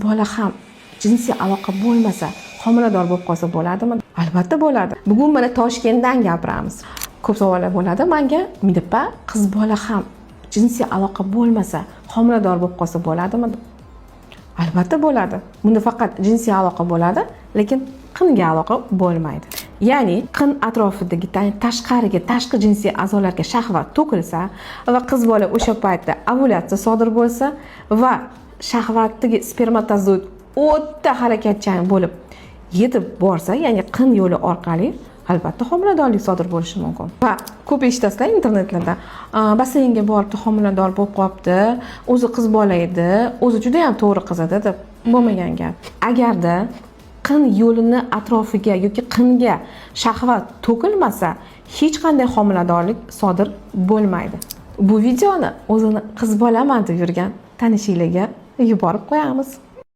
bola ham jinsiy aloqa bo'lmasa homilador bo'lib qolsa bo'ladimi? Albatta bo'ladi. Bugun mana Toshkentdan gapiramiz. Ko'p savollar bo'ladi menga. Midipa, qiz bola ham jinsiy aloqa bo'lmasa homilador bo'lib qolsa bo'ladimi? Albatta bo'ladi. Bunda faqat jinsiy aloqa bo'ladi, lekin qinga aloqa bo'lmaydi. Ya'ni qin atrofidagi tashqi jinsiy a'zolarga shahvat to'kilsa va qiz bola o'sha paytda ovulyatsiya sodir bo'lsa va shahvatdagi spermatozoid o'ta harakatchan bo'lib yetib borsa, ya'ni qin yo'li orqali albatta homiladorlik sodir bo'lishi mumkin. Va ko'p eshitasizlar internetlarda, basseynga boribdi, homilador bo'lib qolibdi, o'zi qiz bola edi, o'zi juda ham to'g'ri qiz edi deb. Bo'lmagan gap. Agarda qin yo'lini atrofiga yoki qinga shahvat to'kilmasa, hech qanday homiladorlik sodir bo'lmaydi. Bu videoni o'zini qiz bolaman deb yurgan tanishinglarga yuborib qo'yamiz.